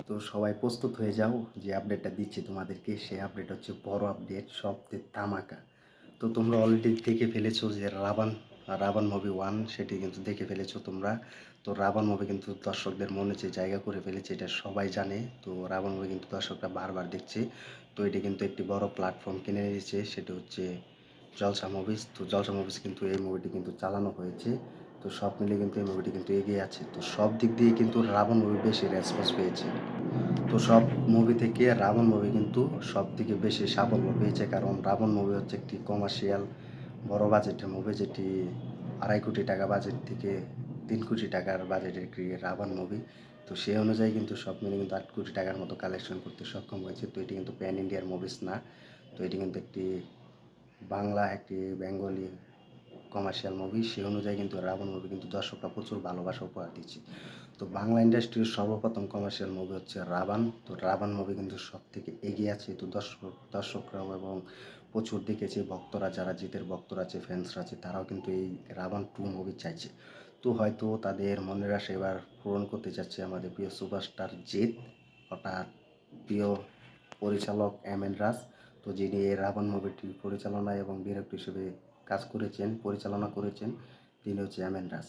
তো সবাই প্রস্তুত হয়ে যাও, যে আপডেটটা দিচ্ছি তোমাদেরকে সেই আপডেট হচ্ছে বড় আপডেট, সবচেয়ে ধামাকা। তো তোমরা অলরেডি দেখে ফেলেছো যে রাবণ রাবণ মুভি ওয়ান সেটি কিন্তু দেখে ফেলেছো তোমরা। তো রাবণ মুভি কিন্তু দর্শকদের মনে যে জায়গা করে ফেলেছে এটা সবাই জানে। তো রাবণ মুভি কিন্তু দর্শকরা বারবার দেখছে। তো এটি কিন্তু একটি বড় প্ল্যাটফর্ম কিনে নিয়েছে, সেটা হচ্ছে জলসা মুভিজ। তো জলসা মুভিজ কিন্তু এই মুভিটি কিন্তু চালানো হয়েছে। তো সব মিলিয়ে কিন্তু এই মুভিটি কিন্তু এগিয়ে আছে। তো সব দিক দিয়ে কিন্তু রাবণ মুভি বেশি রেসপন্স পেয়েছে। তো সব মুভি থেকে রাবণ মুভি কিন্তু সব থেকে বেশি সাফল্য পেয়েছে, কারণ রাবণ মুভি হচ্ছে একটি কমার্শিয়াল বড় বাজেটের মুভি, যেটি 2.5 কোটি টাকা বাজেট থেকে 3 কোটি টাকার বাজেটের একটি রাবণ মুভি। তো সেই অনুযায়ী কিন্তু সব মিলে কিন্তু 8 কোটি টাকার মতো কালেকশন করতে সক্ষম হয়েছে। তো এটি কিন্তু প্যান ইন্ডিয়ার মুভিস না, তো এটি কিন্তু একটি বাংলা একটি বেঙ্গলি কমার্শিয়াল মুভি। সেই অনুযায়ী কিন্তু রাবণ মুভি কিন্তু দর্শকরা প্রচুর ভালোবাসা উপহার দিচ্ছে। তো বাংলা ইন্ডাস্ট্রির সর্বপ্রথম কমার্শিয়াল মুভি হচ্ছে রাবণ। তো রাবণ মুভি কিন্তু সব থেকে এগিয়ে আছে। তো দর্শকরাও এবং প্রচুর দেখেছে, ভক্তরা যারা জিতের ভক্তরা আছে, ফ্যান্সরা আছে, তারাও কিন্তু এই রাবণ টু মুভি চাইছে। তো হয়তো তাদের মনের আশা এবার পূরণ করতে যাচ্ছে আমাদের প্রিয় সুপারস্টার জিৎ, অর্থাৎ প্রিয় পরিচালক এম এন রাজ। তো যিনি এই রাবণ মুভিটি পরিচালনা এবং ডিরেক্টর হিসেবে কাজ করেছেন, পরিচালনা করেছেন, তিনি হচ্ছে এম এন রাজ।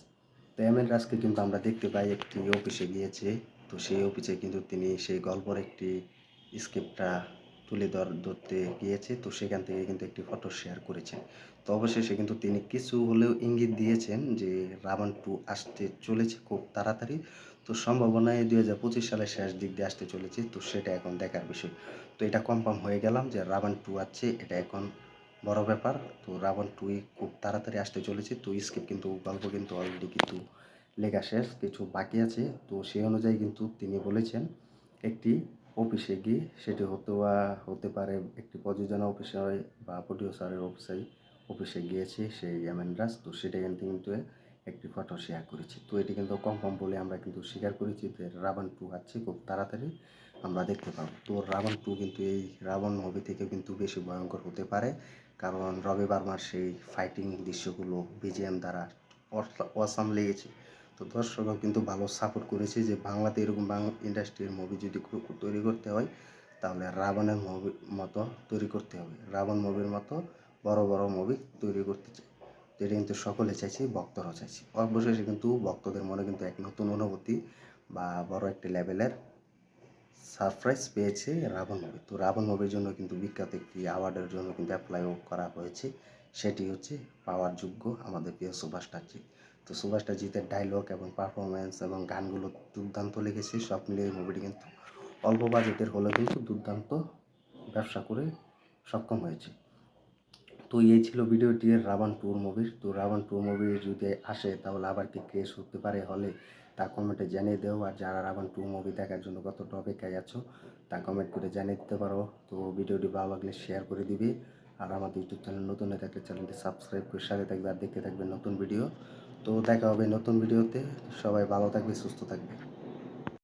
তো এম এন রাজকে কিন্তু আমরা দেখতে পাই একটি অফিসে গিয়েছে। তো সেই অফিসে কিন্তু তিনি সেই গল্পের একটি স্ক্রিপ্টটা তুলে ধরতে গিয়েছে। তো সেখান থেকে কিন্তু একটি ফটো শেয়ার করেছেন। তো অবশেষে কিন্তু তিনি কিছু হলেও ইঙ্গিত দিয়েছেন যে রাবণ টু আসতে চলেছে খুব তাড়াতাড়ি। তো সম্ভাবনায় 2025 সালের শেষ দিক দিয়ে আসতে চলেছে। তো সেটা এখন দেখার বিষয়। তো এটা কনফার্ম হয়ে গেলাম যে রাবণ টু আছে, এটা এখন বড় ব্যাপার। তো রাবণ টুই খুব তাড়াতাড়ি আসতে চলেছে। তো স্ক্রিপ্ট কিন্তু গল্প কিন্তু অলরেডি কিন্তু লেখা শেষ, কিছু বাকি আছে। তো সেই অনুযায়ী কিন্তু তিনি বলেছেন একটি অফিসে গিয়ে, সেটি হতে পারে একটি প্রযোজনা অফিসে বা প্রডিউসারের অফিসে গিয়েছে সেই এমেন্ডাস। তো সেটা কিন্তু একটি ফটো শেয়ার করেছি। তো এটি কিন্তু কনফার্ম বলে আমরা কিন্তু স্বীকার করেছি যে রাবণ টু আছে খুব তাড়াতাড়ি আমরা দেখতে পাবো। তো রাবণ টু কিন্তু এই রাবণ মুভি থেকে কিন্তু বেশি ভয়ঙ্কর হতে পারে, কারণ রবি বার্মার সেই ফাইটিং দৃশ্যগুলো বিজিএম দ্বারা অসাম লেগেছে। তো দর্শকরাও কিন্তু ভালো সাপোর্ট করেছে যে বাংলাতে এরকম বাংলা ইন্ডাস্ট্রির মুভি যদি তৈরি করতে হয় তাহলে রাবণের মুভি মতো তৈরি করতে হবে, রাবণ মুভির মতো বড় বড় মুভি তৈরি করতে চাই। তো এটা কিন্তু সকলে চাইছে, ভক্তরাও চাইছে। অবশেষে কিন্তু ভক্তদের মনে কিন্তু এক নতুন অনুভূতি বা বড় একটি লেভেলের সারপ্রাইজ পেয়েছে রাবণ মুভি। তো রাবণ মুভির জন্য কিন্তু বিখ্যাত একটি অ্যাওয়ার্ডের জন্য কিন্তু অ্যাপ্লাইও করা হয়েছে, সেটি হচ্ছে পাওয়ার যোগ্য আমাদের প্রিয় সুভাষটার জিৎ। তো সুভাষটা জিতের ডায়লগ এবং পারফরমেন্স এবং গানগুলো দুর্দান্ত লেগেছে। সব মিলিয়ে এই মুভিটি কিন্তু অল্প বাজেটের হলেও কিন্তু দুর্দান্ত ব্যবসা করে সক্ষম হয়েছে। তো এই ছিল ভিডিওটি রাবণ টুর মুভির। তো রাবণ টু মুভি যদি আসে তাহলে আবার কি ক্রেজ হতে পারে হলে, তা কমেন্টে জানিয়ে দেও। আর যারা রাবণ টু মুভি দেখার জন্য কতটা অপেক্ষায় আছো তা কমেন্ট করে জানিয়ে দিতে পারো। তো ভিডিওটি ভালো লাগলে শেয়ার করে দিবে। আর আমাদের ইউটিউব চ্যানেল নতুন হয়ে থাকলে চ্যানেলটি সাবস্ক্রাইব করে সাথে থাকবে আর দেখতে থাকবে নতুন ভিডিও। তো দেখা হবে নতুন ভিডিওতে। সবাই ভালো থাকবে, সুস্থ থাকবে।